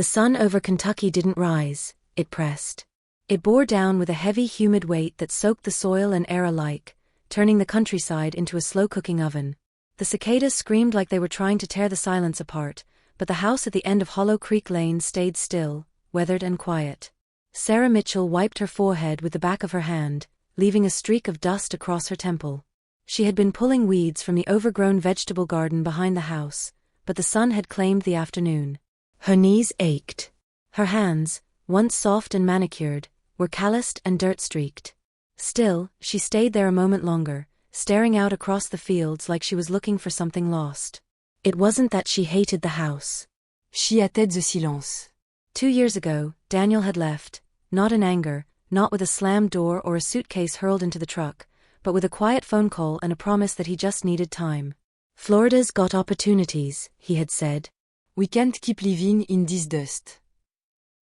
The sun over Kentucky didn't rise, it pressed. It bore down with a heavy humid weight that soaked the soil and air alike, turning the countryside into a slow-cooking oven. The cicadas screamed like they were trying to tear the silence apart, but the house at the end of Hollow Creek Lane stayed still, weathered and quiet. Sarah Mitchell wiped her forehead with the back of her hand, leaving a streak of dust across her temple. She had been pulling weeds from the overgrown vegetable garden behind the house, but the sun had claimed the afternoon. Her knees ached. Her hands, once soft and manicured, were calloused and dirt-streaked. Still, she stayed there a moment longer, staring out across the fields like she was looking for something lost. It wasn't that she hated the house. She hated the silence. 2 years ago, Daniel had left, not in anger, not with a slammed door or a suitcase hurled into the truck, but with a quiet phone call and a promise that he just needed time. Florida's got opportunities, he had said. We can't keep living in this dust.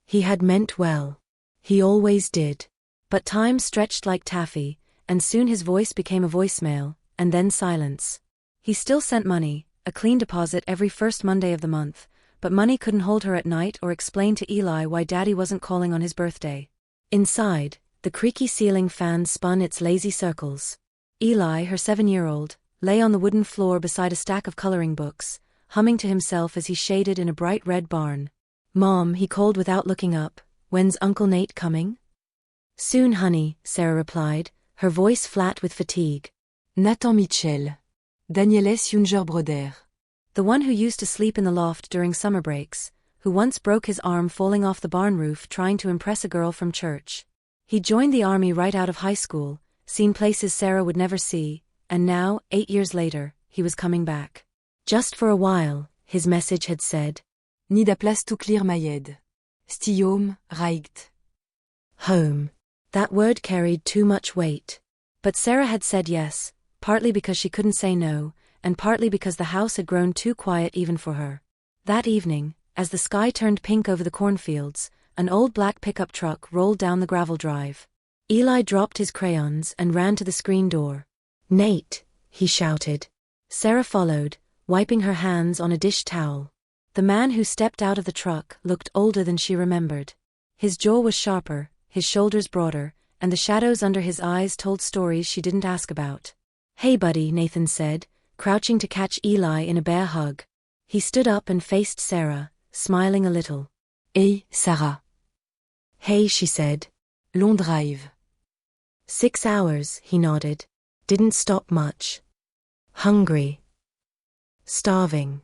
He had meant well. He always did. But time stretched like taffy, and soon his voice became a voicemail, and then silence. He still sent money, a clean deposit every first Monday of the month, but money couldn't hold her at night or explain to Eli why Daddy wasn't calling on his birthday. Inside, the creaky ceiling fan spun its lazy circles. Eli, her 7-year-old, lay on the wooden floor beside a stack of coloring books, humming to himself as he shaded in a bright red barn. "Mom," he called without looking up, "when's Uncle Nate coming?" "Soon, honey," Sarah replied, her voice flat with fatigue. Nathan Mitchell. Daniel's younger brother. The one who used to sleep in the loft during summer breaks, who once broke his arm falling off the barn roof trying to impress a girl from church. He joined the army right out of high school, seen places Sarah would never see, and now, 8 years later, he was coming back. Just for a while, his message had said. Need a place to clear my head. Stay home, right? Home. That word carried too much weight. But Sarah had said yes, partly because she couldn't say no, and partly because the house had grown too quiet even for her. That evening, as the sky turned pink over the cornfields, an old black pickup truck rolled down the gravel drive. Eli dropped his crayons and ran to the screen door. "Nate," he shouted. Sarah followed, wiping her hands on a dish towel. The man who stepped out of the truck looked older than she remembered. His jaw was sharper, his shoulders broader, and the shadows under his eyes told stories she didn't ask about. "Hey buddy," Nathan said, crouching to catch Eli in a bear hug. He stood up and faced Sarah, smiling a little. Hey, Sarah. "Hey," she said. Long drive. 6 hours, he nodded. Didn't stop much. Hungry. Starving.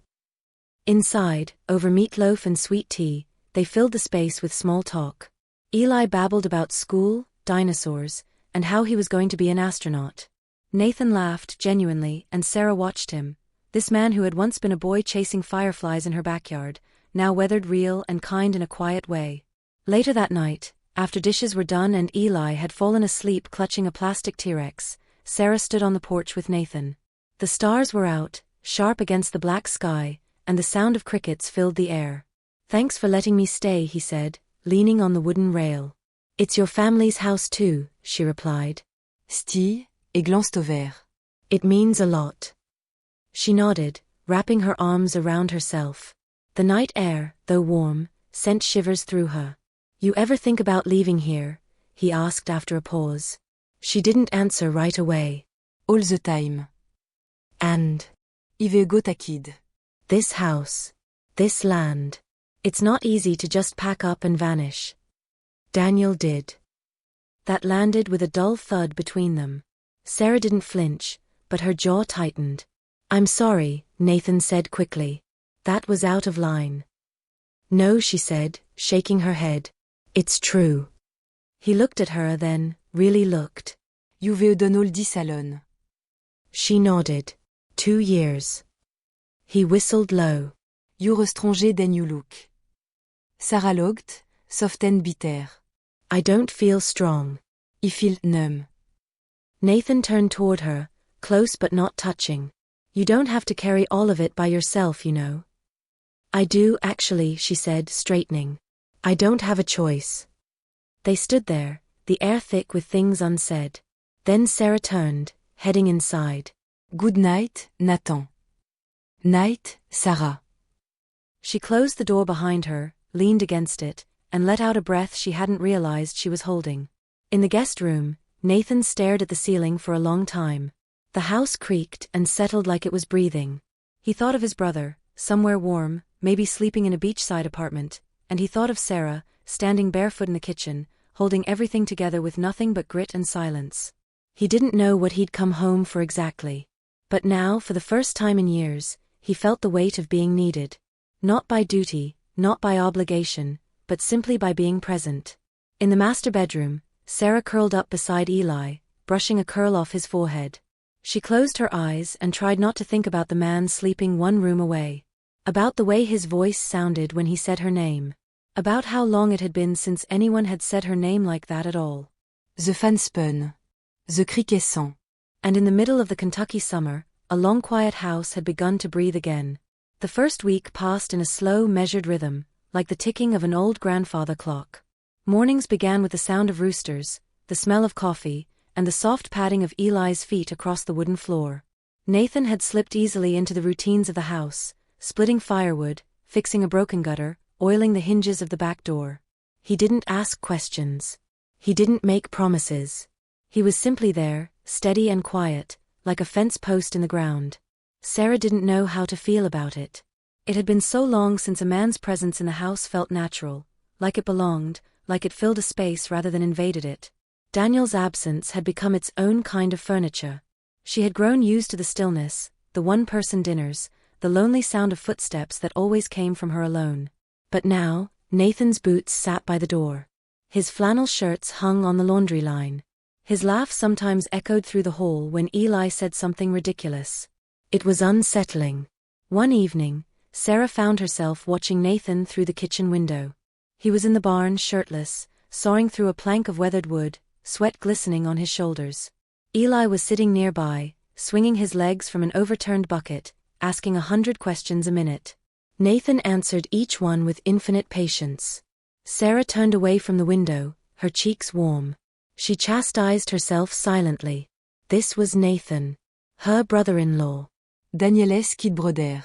Inside, over meatloaf and sweet tea, they filled the space with small talk. Eli babbled about school, dinosaurs, and how he was going to be an astronaut. Nathan laughed genuinely, and Sarah watched him. This man who had once been a boy chasing fireflies in her backyard, now weathered real and kind in a quiet way. Later that night, after dishes were done and Eli had fallen asleep clutching a plastic T-Rex, Sarah stood on the porch with Nathan. The stars were out, sharp against the black sky, and the sound of crickets filled the air. "Thanks for letting me stay," he said, leaning on the wooden rail. "It's your family's house too," she replied. Stille, et glanced over. "It means a lot." She nodded, wrapping her arms around herself. The night air, though warm, sent shivers through her. "You ever think about leaving here?" he asked after a pause. She didn't answer right away. All the time. And Ive go ta kid. This house. This land. It's not easy to just pack up and vanish. Daniel did. That landed with a dull thud between them. Sarah didn't flinch, but her jaw tightened. "I'm sorry," Nathan said quickly. "That was out of line." "No," she said, shaking her head. "It's true." He looked at her then, really looked. You've done all this alone. She nodded. 2 years. He whistled low. You're stranger than you look. Sarah looked, soft and bitter. "I don't feel strong." I feel numb. Nathan turned toward her, close but not touching. "You don't have to carry all of it by yourself, you know." "I do, actually," she said, straightening. "I don't have a choice." They stood there, the air thick with things unsaid. Then Sarah turned, heading inside. Good night, Nathan. Night, Sarah. She closed the door behind her, leaned against it, and let out a breath she hadn't realized she was holding. In the guest room, Nathan stared at the ceiling for a long time. The house creaked and settled like it was breathing. He thought of his brother, somewhere warm, maybe sleeping in a beachside apartment, and he thought of Sarah, standing barefoot in the kitchen, holding everything together with nothing but grit and silence. He didn't know what he'd come home for exactly. But now, for the first time in years, he felt the weight of being needed. Not by duty, not by obligation, but simply by being present. In the master bedroom, Sarah curled up beside Eli, brushing a curl off his forehead. She closed her eyes and tried not to think about the man sleeping one room away. About the way his voice sounded when he said her name. About how long it had been since anyone had said her name like that at all. The fan spun. The criquet sang. And in the middle of the Kentucky summer, a long quiet house had begun to breathe again. The first week passed in a slow, measured rhythm, like the ticking of an old grandfather clock. Mornings began with the sound of roosters, the smell of coffee, and the soft padding of Eli's feet across the wooden floor. Nathan had slipped easily into the routines of the house, splitting firewood, fixing a broken gutter, oiling the hinges of the back door. He didn't ask questions. He didn't make promises. He was simply there, steady and quiet, like a fence post in the ground. Sarah didn't know how to feel about it. It had been so long since a man's presence in the house felt natural, like it belonged, like it filled a space rather than invaded it. Daniel's absence had become its own kind of furniture. She had grown used to the stillness, the one-person dinners, the lonely sound of footsteps that always came from her alone. But now, Nathan's boots sat by the door. His flannel shirts hung on the laundry line. His laugh sometimes echoed through the hall when Eli said something ridiculous. It was unsettling. One evening, Sarah found herself watching Nathan through the kitchen window. He was in the barn shirtless, sawing through a plank of weathered wood, sweat glistening on his shoulders. Eli was sitting nearby, swinging his legs from an overturned bucket, asking 100 questions a minute. Nathan answered each one with infinite patience. Sarah turned away from the window, her cheeks warm. She chastised herself silently. This was Nathan. Her brother-in-law. Danielès quitte Broder.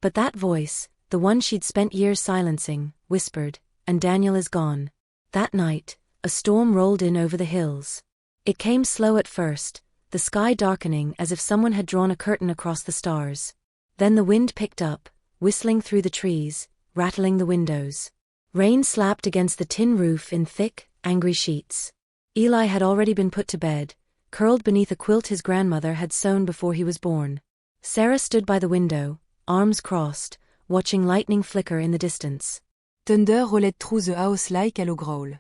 But that voice, the one she'd spent years silencing, whispered, "And Daniel is gone." That night, a storm rolled in over the hills. It came slow at first, the sky darkening as if someone had drawn a curtain across the stars. Then the wind picked up, whistling through the trees, rattling the windows. Rain slapped against the tin roof in thick, angry sheets. Eli had already been put to bed, curled beneath a quilt his grandmother had sewn before he was born. Sarah stood by the window, arms crossed, watching lightning flicker in the distance. Thunder rolled through the house like a low growl.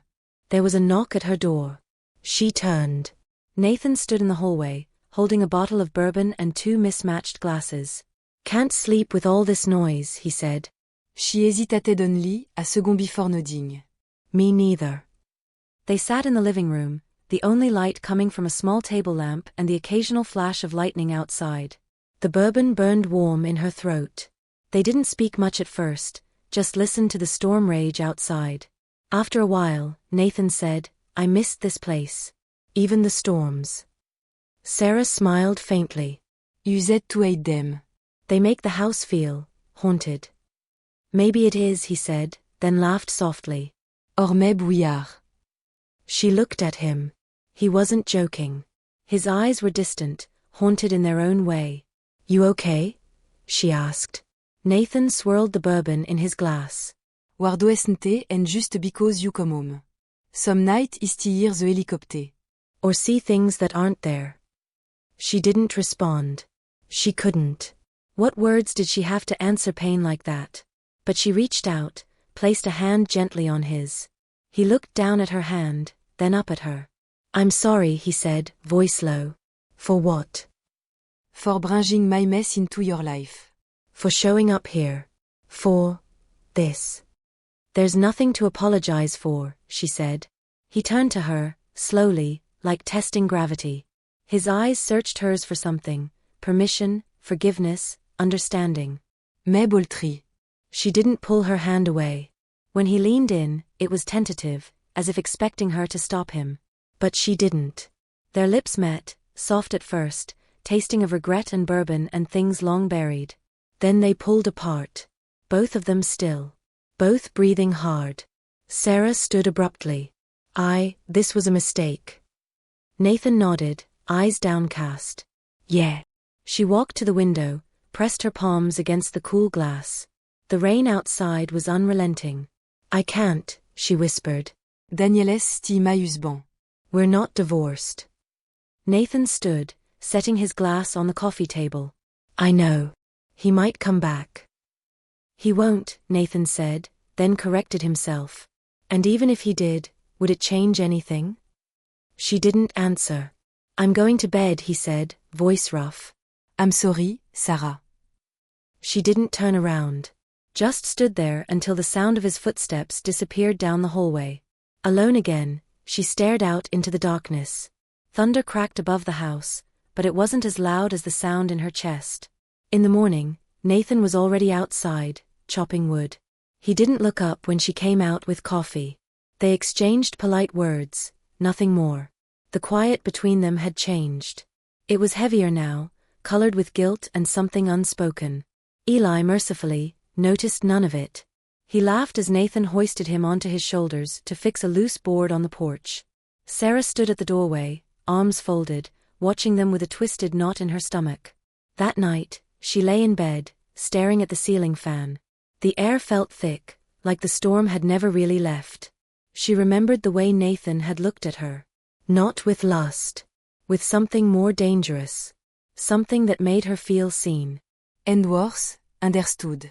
There was a knock at her door. She turned. Nathan stood in the hallway, holding a bottle of bourbon and 2 mismatched glasses. "Can't sleep with all this noise," he said. She hesitated only, a second before nodding. "Me neither." They sat in the living room, the only light coming from a small table lamp and the occasional flash of lightning outside. The bourbon burned warm in her throat. They didn't speak much at first, just listened to the storm rage outside. After a while, Nathan said, "I missed this place. Even the storms." Sarah smiled faintly. You said to hate them. "They make the house feel haunted." "Maybe it is," he said, then laughed softly. Or mais brouillard. She looked at him. He wasn't joking. His eyes were distant, haunted in their own way. "You okay?" she asked. Nathan swirled the bourbon in his glass. Wardo esnte and just because you come home. Some night is to hear the helicopter. Or see things that aren't there. She didn't respond. She couldn't. What words did she have to answer pain like that? But she reached out, placed a hand gently on his. He looked down at her hand, then up at her. "I'm sorry," he said, voice low. "For what?" For bringing my mess into your life. "For showing up here. For this." "There's nothing to apologize for," she said. He turned to her, slowly, like testing gravity. His eyes searched hers for something, permission, forgiveness, understanding. Mais Boltry. She didn't pull her hand away. When he leaned in, it was tentative, as if expecting her to stop him. But she didn't. Their lips met, soft at first, tasting of regret and bourbon and things long buried. Then they pulled apart. Both of them still. both breathing hard. Sarah stood abruptly. This was a mistake. Nathan nodded, eyes downcast. Yeah. She walked to the window, pressed her palms against the cool glass. The rain outside was unrelenting. I can't, she whispered. Daniel Stimausban. We're not divorced. Nathan stood, setting his glass on the coffee table. I know. He might come back. He won't, Nathan said, then corrected himself. And even if he did, would it change anything? She didn't answer. I'm going to bed, he said, voice rough. I'm sorry, Sarah. She didn't turn around. Just stood there until the sound of his footsteps disappeared down the hallway. Alone again, she stared out into the darkness. Thunder cracked above the house, but it wasn't as loud as the sound in her chest. In the morning, Nathan was already outside, chopping wood. He didn't look up when she came out with coffee. They exchanged polite words, nothing more. The quiet between them had changed. It was heavier now, colored with guilt and something unspoken. Eli mercifully noticed none of it. He laughed as Nathan hoisted him onto his shoulders to fix a loose board on the porch. Sarah stood at the doorway, arms folded, watching them with a twisted knot in her stomach. That night, she lay in bed, staring at the ceiling fan. The air felt thick, like the storm had never really left. She remembered the way Nathan had looked at her. Not with lust. With something more dangerous. Something that made her feel seen. And worse, understood.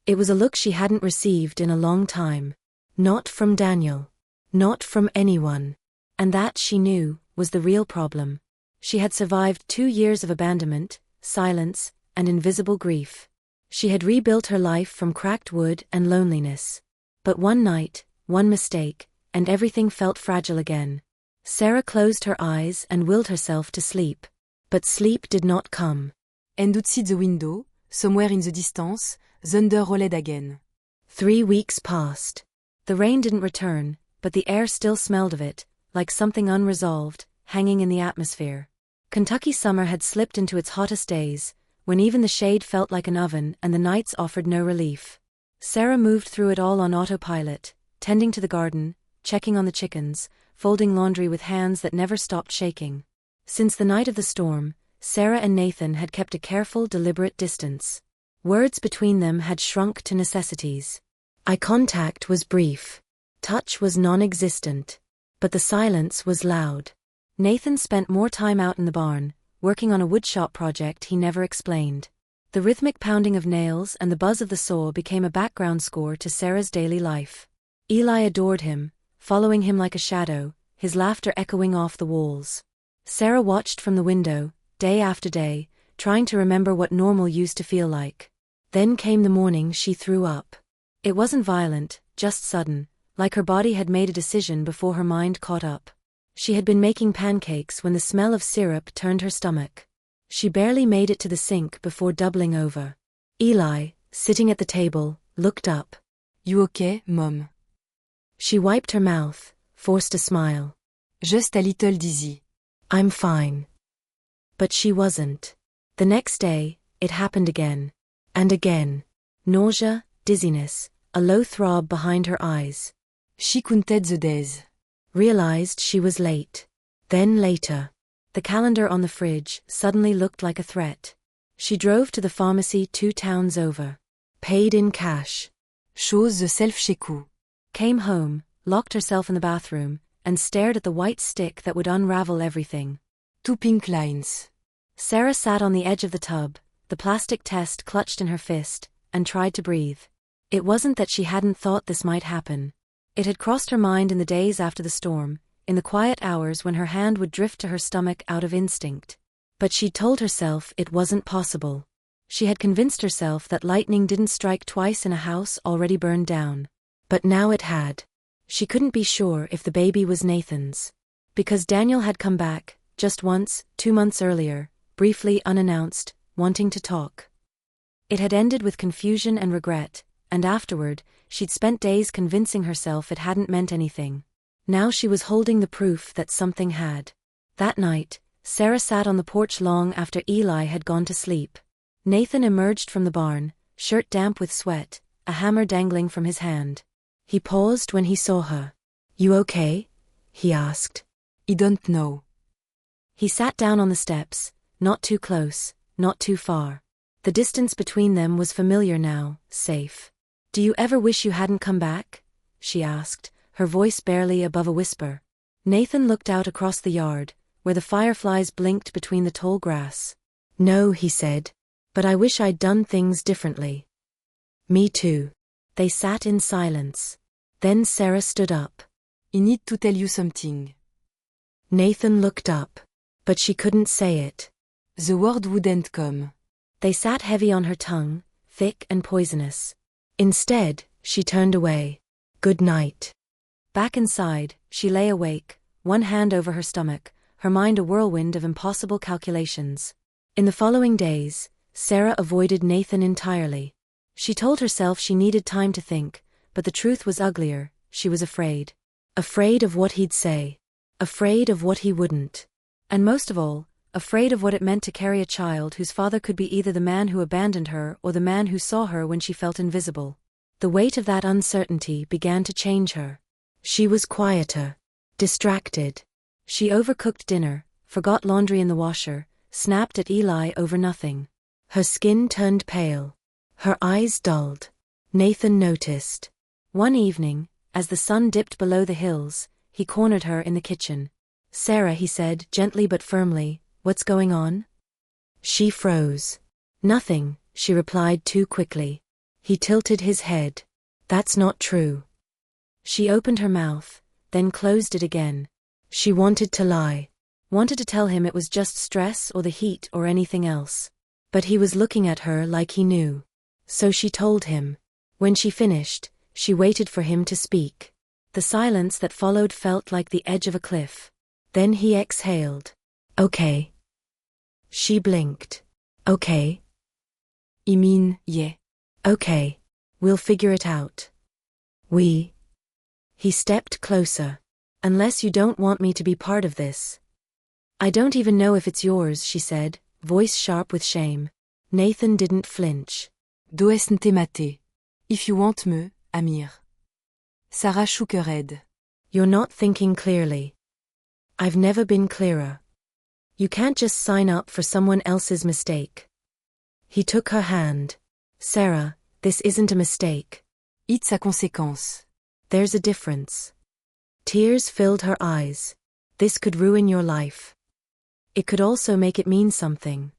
It was a look she hadn't received in a long time. Not from Daniel. Not from anyone. And that, she knew, was the real problem. She had survived 2 years of abandonment, silence, and invisible grief. She had rebuilt her life from cracked wood and loneliness. But one night, one mistake, and everything felt fragile again. Sarah closed her eyes and willed herself to sleep. But sleep did not come. And outside the window, somewhere in the distance, thunder rolled again. 3 weeks passed. The rain didn't return, but the air still smelled of it, like something unresolved, hanging in the atmosphere. Kentucky summer had slipped into its hottest days, when even the shade felt like an oven and the nights offered no relief. Sarah moved through it all on autopilot, tending to the garden, checking on the chickens, folding laundry with hands that never stopped shaking. Since the night of the storm, Sarah and Nathan had kept a careful, deliberate distance. Words between them had shrunk to necessities. Eye contact was brief. Touch was non-existent. But the silence was loud. Nathan spent more time out in the barn, working on a woodshop project he never explained. The rhythmic pounding of nails and the buzz of the saw became a background score to Sarah's daily life. Eli adored him, following him like a shadow, his laughter echoing off the walls. Sarah watched from the window, day after day, trying to remember what normal used to feel like. Then came the morning she threw up. It wasn't violent, just sudden, like her body had made a decision before her mind caught up. She had been making pancakes when the smell of syrup turned her stomach. She barely made it to the sink before doubling over. Eli, sitting at the table, looked up. You okay, Mom? She wiped her mouth, forced a smile. Just a little dizzy. I'm fine. But she wasn't. The next day, it happened again. And again. Nausea, dizziness, a low throb behind her eyes. She counted the days. Realized she was late. Then later. The calendar on the fridge suddenly looked like a threat. She drove to the pharmacy 2 towns over. Paid in cash. Chose the self-checkout. Came home, locked herself in the bathroom, and stared at the white stick that would unravel everything. 2 pink lines. Sarah sat on the edge of the tub, the plastic test clutched in her fist, and tried to breathe. It wasn't that she hadn't thought this might happen. It had crossed her mind in the days after the storm, in the quiet hours when her hand would drift to her stomach out of instinct. But she'd told herself it wasn't possible. She had convinced herself that lightning didn't strike twice in a house already burned down. But now it had. She couldn't be sure if the baby was Nathan's. Because Daniel had come back, just once, 2 months earlier, briefly unannounced, wanting to talk. It had ended with confusion and regret, and afterward, she'd spent days convincing herself it hadn't meant anything. Now she was holding the proof that something had. That night, Sarah sat on the porch long after Eli had gone to sleep. Nathan emerged from the barn, shirt damp with sweat, a hammer dangling from his hand. He paused when he saw her. "You okay?" he asked. I don't know. He sat down on the steps, not too close, not too far. The distance between them was familiar now, safe. "Do you ever wish you hadn't come back?" she asked, her voice barely above a whisper. Nathan looked out across the yard, where the fireflies blinked between the tall grass. "No," he said. "But I wish I'd done things differently." "Me too." They sat in silence. Then Sarah stood up. I need to tell you something. Nathan looked up. But she couldn't say it. The word wouldn't come. They sat heavy on her tongue, thick and poisonous. Instead, she turned away. "Good night." Back inside, she lay awake, one hand over her stomach, her mind a whirlwind of impossible calculations. In the following days, Sarah avoided Nathan entirely. She told herself she needed time to think, but the truth was uglier. She was afraid. Afraid of what he'd say. Afraid of what he wouldn't. And most of all, afraid of what it meant to carry a child whose father could be either the man who abandoned her or the man who saw her when she felt invisible. The weight of that uncertainty began to change her. She was quieter. Distracted. She overcooked dinner, forgot laundry in the washer, snapped at Eli over nothing. Her skin turned pale. Her eyes dulled. Nathan noticed. One evening, as the sun dipped below the hills, he cornered her in the kitchen. "Sarah," he said, gently but firmly, "what's going on?" She froze. "Nothing," she replied too quickly. He tilted his head. "That's not true." She opened her mouth, then closed it again. She wanted to lie. Wanted to tell him it was just stress or the heat or anything else. But he was looking at her like he knew. So she told him. When she finished, she waited for him to speak. The silence that followed felt like the edge of a cliff. Then he exhaled. "Okay." She blinked. "Okay." I mean, yeah. "Okay. We'll figure it out." "We?" He stepped closer. "Unless you don't want me to be part of this." "I don't even know if it's yours," she said, voice sharp with shame. Nathan didn't flinch. Does nte mate. If you want me, Amir. Sarah shook her head. "You're not thinking clearly." "I've never been clearer. You can't just sign up for someone else's mistake." He took her hand. "Sarah, this isn't a mistake. It's a conséquence." There's a difference." Tears filled her eyes. "This could ruin your life. It could also make it mean something."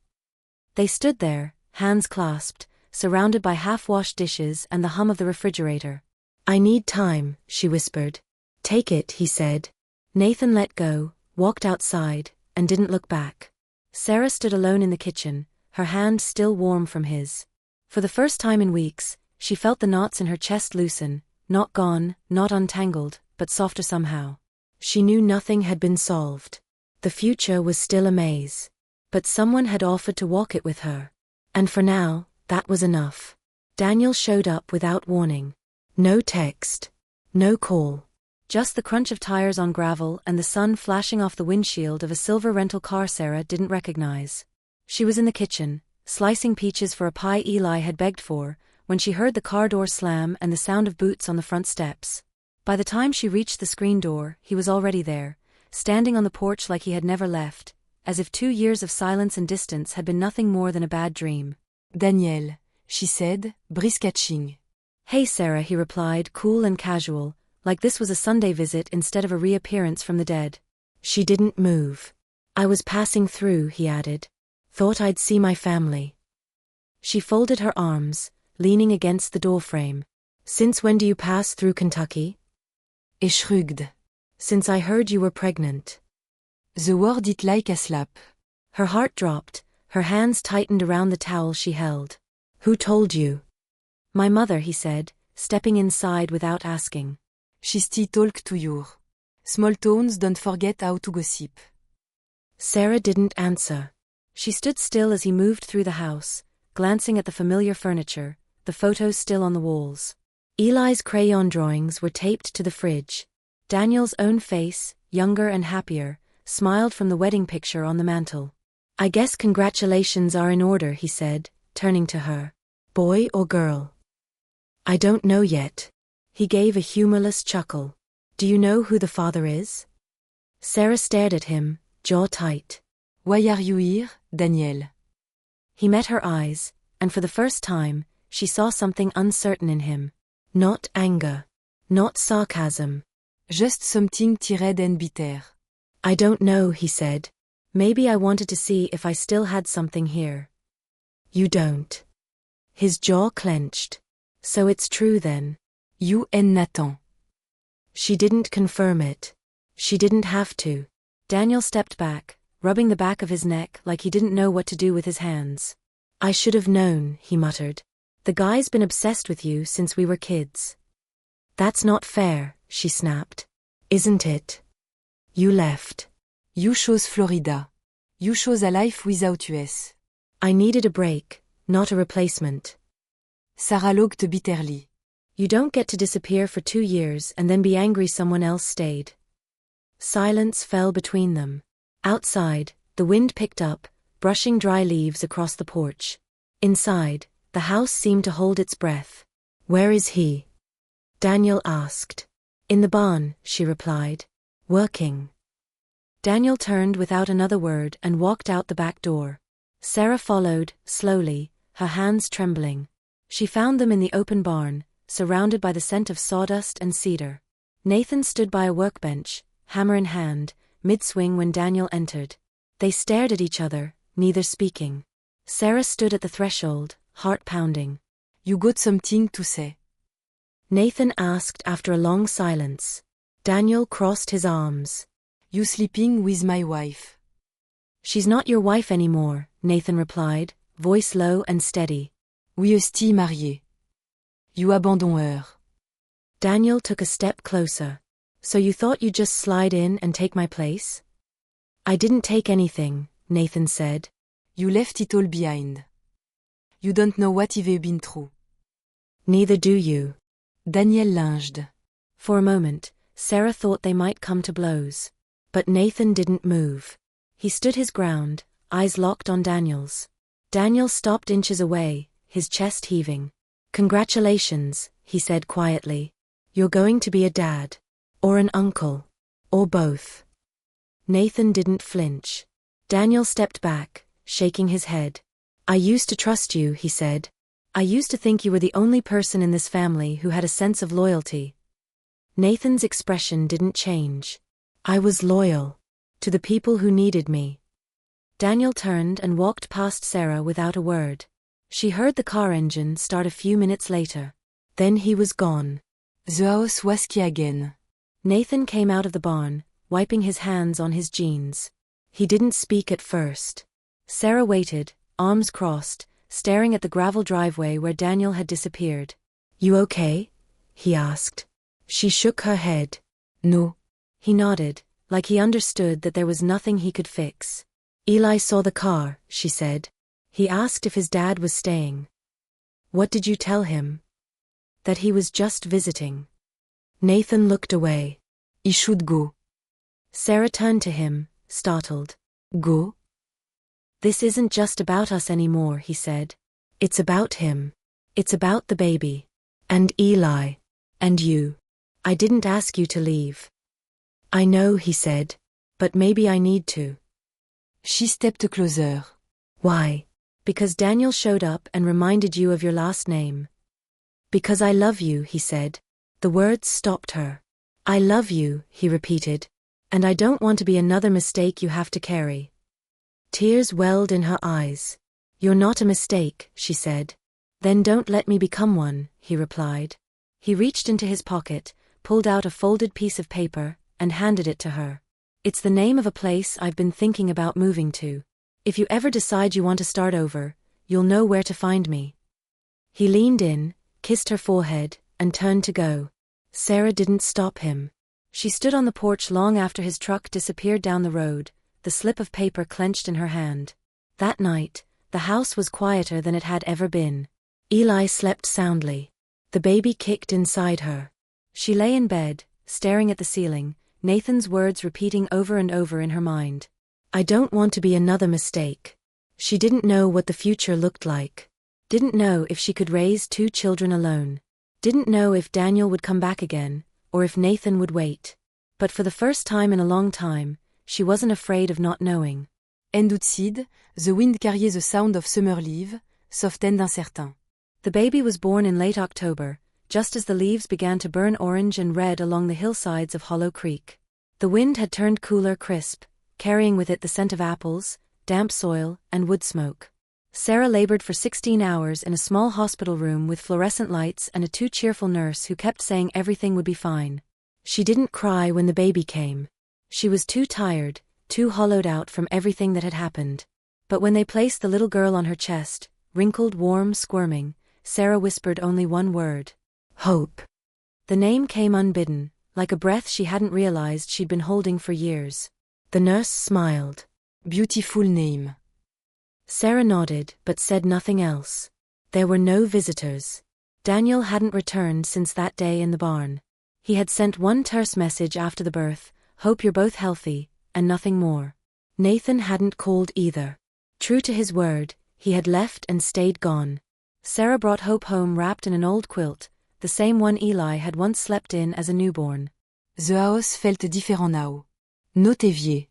They stood there, hands clasped, surrounded by half-washed dishes and the hum of the refrigerator. "I need time," she whispered. "Take it," he said. Nathan let go, walked outside, and didn't look back. Sarah stood alone in the kitchen, her hand still warm from his. For the first time in weeks, she felt the knots in her chest loosen, not gone, not untangled, but softer somehow. She knew nothing had been solved. The future was still a maze. But someone had offered to walk it with her. And for now, that was enough. Daniel showed up without warning. No text. No call. Just the crunch of tires on gravel and the sun flashing off the windshield of a silver rental car Sarah didn't recognize. She was in the kitchen, slicing peaches for a pie Eli had begged for, when she heard the car door slam and the sound of boots on the front steps. By the time she reached the screen door, he was already there, standing on the porch like he had never left, as if 2 years of silence and distance had been nothing more than a bad dream. "Daniel," she said, brisk-catching. "Hey Sarah," he replied, cool and casual, like this was a Sunday visit instead of a reappearance from the dead. She didn't move. "I was passing through," he added. "Thought I'd see my family." She folded her arms, leaning against the doorframe. "Since when do you pass through Kentucky?" Er shrugged. "Since I heard you were pregnant." The word hit like a slap. Her heart dropped, her hands tightened around the towel she held. "Who told you?" "My mother," he said, stepping inside without asking. She still talk to you. Small towns don't forget how to gossip. Sarah didn't answer. She stood still as he moved through the house, glancing at the familiar furniture, the photos still on the walls. Eli's crayon drawings were taped to the fridge. Daniel's own face, younger and happier, smiled from the wedding picture on the mantel. "I guess congratulations are in order," he said, turning to her. "Boy or girl?" I don't know yet. He gave a humorless chuckle. Do you know who the father is? Sarah stared at him, jaw tight. Why are you here, Daniel? He met her eyes, and for the first time, she saw something uncertain in him. Not anger. Not sarcasm. Just something tired and bitter. I don't know, he said. Maybe I wanted to see if I still had something here. You don't. His jaw clenched. So it's true then. You and Nathan. She didn't confirm it. She didn't have to. Daniel stepped back, rubbing the back of his neck like he didn't know what to do with his hands. I should have known, he muttered. The guy's been obsessed with you since we were kids. That's not fair, she snapped. Isn't it? You left. You chose Florida. You chose a life without US. I needed a break, not a replacement. Sarah looked bitterly. You don't get to disappear for 2 years and then be angry someone else stayed. Silence fell between them. Outside, the wind picked up, brushing dry leaves across the porch. Inside, the house seemed to hold its breath. Where is he? Daniel asked. In the barn, she replied. Working. Daniel turned without another word and walked out the back door. Sarah followed, slowly, her hands trembling. She found them in the open barn, surrounded by the scent of sawdust and cedar. Nathan stood by a workbench, hammer in hand, mid-swing when Daniel entered. They stared at each other, neither speaking. Sarah stood at the threshold, heart pounding. You got something to say? Nathan asked after a long silence. Daniel crossed his arms. You sleeping with my wife? She's not your wife anymore, Nathan replied, voice low and steady. Oui, esti marié. You abandon her. Daniel took a step closer. So you thought you'd just slide in and take my place? I didn't take anything, Nathan said. You left it all behind. You don't know what I've been through. Neither do you. Daniel lunged. For a moment, Sarah thought they might come to blows. But Nathan didn't move. He stood his ground, eyes locked on Daniel's. Daniel stopped inches away, his chest heaving. Congratulations, he said quietly. You're going to be a dad. Or an uncle. Or both. Nathan didn't flinch. Daniel stepped back, shaking his head. I used to trust you, he said. I used to think you were the only person in this family who had a sense of loyalty. Nathan's expression didn't change. I was loyal. To the people who needed me. Daniel turned and walked past Sarah without a word. She heard the car engine start a few minutes later. Then he was gone. The house was key again. Nathan came out of the barn, wiping his hands on his jeans. He didn't speak at first. Sarah waited, arms crossed, staring at the gravel driveway where Daniel had disappeared. You okay? He asked. She shook her head. No. He nodded, like he understood that there was nothing he could fix. Eli saw the car, she said. He asked if his dad was staying. What did you tell him? That he was just visiting. Nathan looked away. He should go. Sarah turned to him, startled. Go? This isn't just about us anymore, he said. It's about him. It's about the baby. And Eli. And you. I didn't ask you to leave. I know, he said. But maybe I need to. She stepped closer. Why? Because Daniel showed up and reminded you of your last name. Because I love you, he said. The words stopped her. I love you, he repeated. And I don't want to be another mistake you have to carry. Tears welled in her eyes. You're not a mistake, she said. Then don't let me become one, he replied. He reached into his pocket, pulled out a folded piece of paper, and handed it to her. It's the name of a place I've been thinking about moving to. If you ever decide you want to start over, you'll know where to find me. He leaned in, kissed her forehead, and turned to go. Sarah didn't stop him. She stood on the porch long after his truck disappeared down the road, the slip of paper clenched in her hand. That night, the house was quieter than it had ever been. Eli slept soundly. The baby kicked inside her. She lay in bed, staring at the ceiling, Nathan's words repeating over and over in her mind. I don't want to be another mistake. She didn't know what the future looked like. Didn't know if she could raise 2 children alone. Didn't know if Daniel would come back again, or if Nathan would wait. But for the first time in a long time, she wasn't afraid of not knowing. End outside, the wind carried the sound of summer leaves, soft and incertain. The baby was born in late October, just as the leaves began to burn orange and red along the hillsides of Hollow Creek. The wind had turned cooler, crisp, carrying with it the scent of apples, damp soil, and wood smoke. Sarah labored for 16 hours in a small hospital room with fluorescent lights and a too-cheerful nurse who kept saying everything would be fine. She didn't cry when the baby came. She was too tired, too hollowed out from everything that had happened. But when they placed the little girl on her chest, wrinkled, warm, squirming, Sarah whispered only one word. Hope. The name came unbidden, like a breath she hadn't realized she'd been holding for years. The nurse smiled. Beautiful name. Sarah nodded, but said nothing else. There were no visitors. Daniel hadn't returned since that day in the barn. He had sent one terse message after the birth, "Hope you're both healthy," and nothing more. Nathan hadn't called either. True to his word, he had left and stayed gone. Sarah brought Hope home wrapped in an old quilt, the same one Eli had once slept in as a newborn. The house felt different now. Not heavier.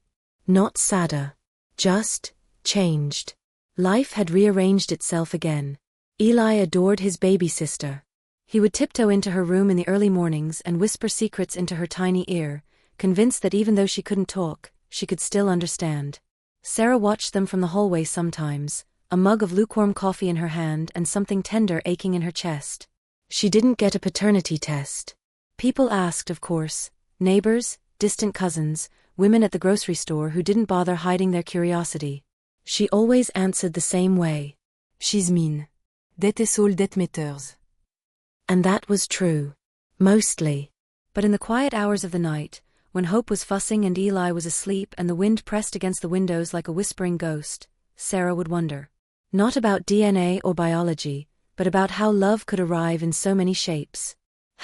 Not sadder. Just changed. Life had rearranged itself again. Eli adored his baby sister. He would tiptoe into her room in the early mornings and whisper secrets into her tiny ear, convinced that even though she couldn't talk, she could still understand. Sarah watched them from the hallway sometimes, a mug of lukewarm coffee in her hand and something tender aching in her chest. She didn't get a paternity test. People asked, of course, neighbors, distant cousins, women at the grocery store who didn't bother hiding their curiosity. She always answered the same way. She's mean. That is all that matters. And that was true. Mostly. But in the quiet hours of the night, when Hope was fussing and Eli was asleep and the wind pressed against the windows like a whispering ghost, Sarah would wonder. Not about DNA or biology, but about how love could arrive in so many shapes.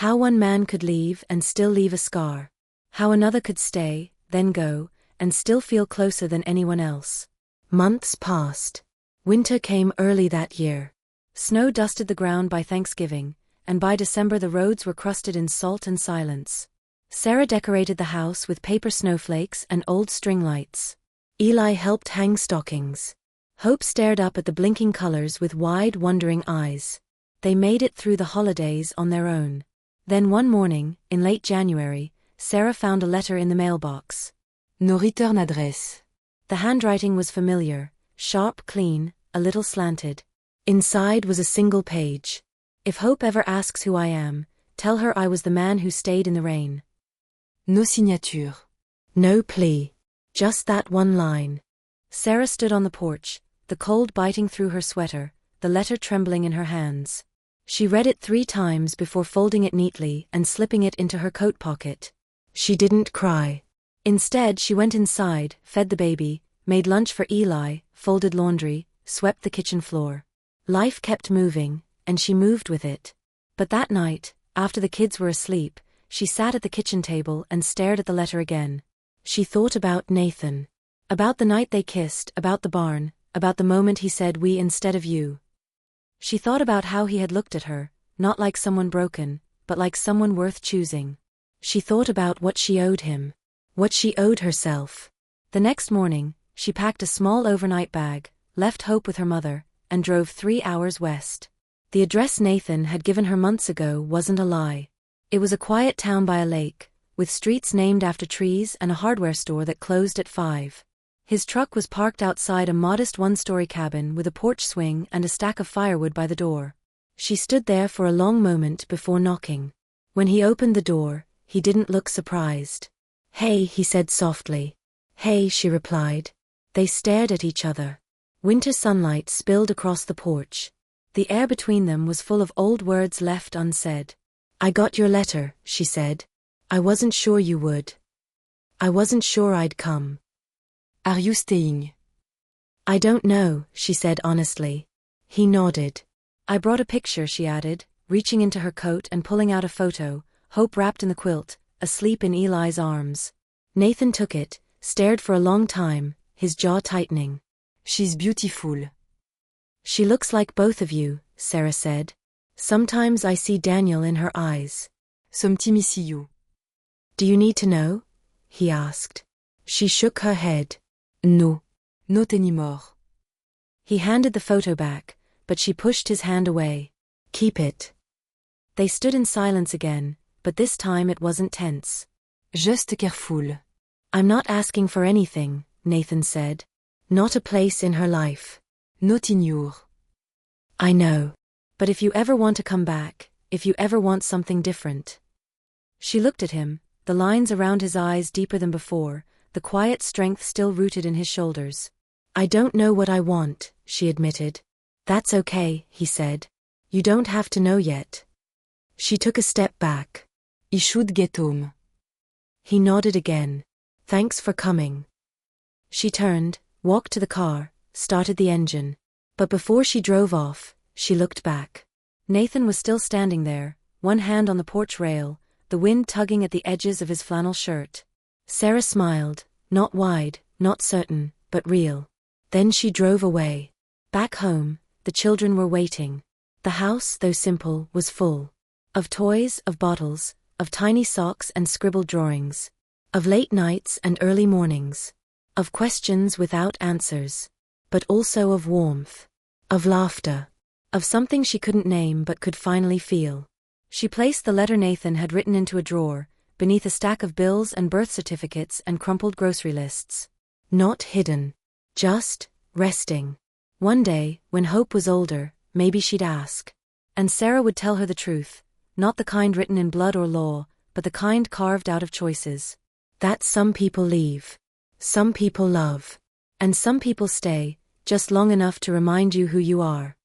How one man could leave and still leave a scar. How another could stay, then go, and still feel closer than anyone else. Months passed. Winter came early that year. Snow dusted the ground by Thanksgiving, and by December the roads were crusted in salt and silence. Sarah decorated the house with paper snowflakes and old string lights. Eli helped hang stockings. Hope stared up at the blinking colors with wide, wondering eyes. They made it through the holidays on their own. Then one morning, in late January, Sarah found a letter in the mailbox. No return address. The handwriting was familiar, sharp, clean, a little slanted. Inside was a single page. If Hope ever asks who I am, tell her I was the man who stayed in the rain. No signature. No plea. Just that one line. Sarah stood on the porch, the cold biting through her sweater, the letter trembling in her hands. She read it 3 times before folding it neatly and slipping it into her coat pocket. She didn't cry. Instead, she went inside, fed the baby, made lunch for Eli, folded laundry, swept the kitchen floor. Life kept moving, and she moved with it. But that night, after the kids were asleep, she sat at the kitchen table and stared at the letter again. She thought about Nathan. About the night they kissed, about the barn, about the moment he said we instead of you. She thought about how he had looked at her, not like someone broken, but like someone worth choosing. She thought about what she owed him. What she owed herself. The next morning, she packed a small overnight bag, left Hope with her mother, and drove 3 hours west. The address Nathan had given her months ago wasn't a lie. It was a quiet town by a lake, with streets named after trees and a hardware store that closed at 5. His truck was parked outside a modest 1-story cabin with a porch swing and a stack of firewood by the door. She stood there for a long moment before knocking. When he opened the door, he didn't look surprised. "Hey," he said softly. "Hey," she replied. They stared at each other. Winter sunlight spilled across the porch. The air between them was full of old words left unsaid. "I got your letter," she said. "I wasn't sure you would. I wasn't sure I'd come." Are you staying? "I don't know," she said honestly. He nodded. "I brought a picture," she added, reaching into her coat and pulling out a photo, Hope wrapped in the quilt, asleep in Eli's arms. Nathan took it, stared for a long time, his jaw tightening. She's beautiful. "She looks like both of you," Sarah said. Sometimes I see Daniel in her eyes. Somtimisiu. Do you need to know? He asked. She shook her head. No. Not anymore. He handed the photo back, but she pushed his hand away. Keep it. They stood in silence again, but this time it wasn't tense. Just careful. I'm not asking for anything, Nathan said. Not a place in her life. Not in your. I know. But if you ever want to come back, if you ever want something different. She looked at him, the lines around his eyes deeper than before, the quiet strength still rooted in his shoulders. I don't know what I want, she admitted. That's okay, he said. You don't have to know yet. She took a step back. I should get home. He nodded again. Thanks for coming. She turned, walked to the car, started the engine. But before she drove off, she looked back. Nathan was still standing there, one hand on the porch rail, the wind tugging at the edges of his flannel shirt. Sarah smiled, not wide, not certain, but real. Then she drove away. Back home, the children were waiting. The house, though simple, was full. Of toys, of bottles, of tiny socks and scribbled drawings. Of late nights and early mornings. Of questions without answers. But also of warmth. Of laughter. Of something she couldn't name but could finally feel. She placed the letter Nathan had written into a drawer, beneath a stack of bills and birth certificates and crumpled grocery lists. Not hidden. Just, resting. One day, when Hope was older, maybe she'd ask. And Sarah would tell her the truth, not the kind written in blood or law, but the kind carved out of choices. That some people leave. Some people love. And some people stay, just long enough to remind you who you are.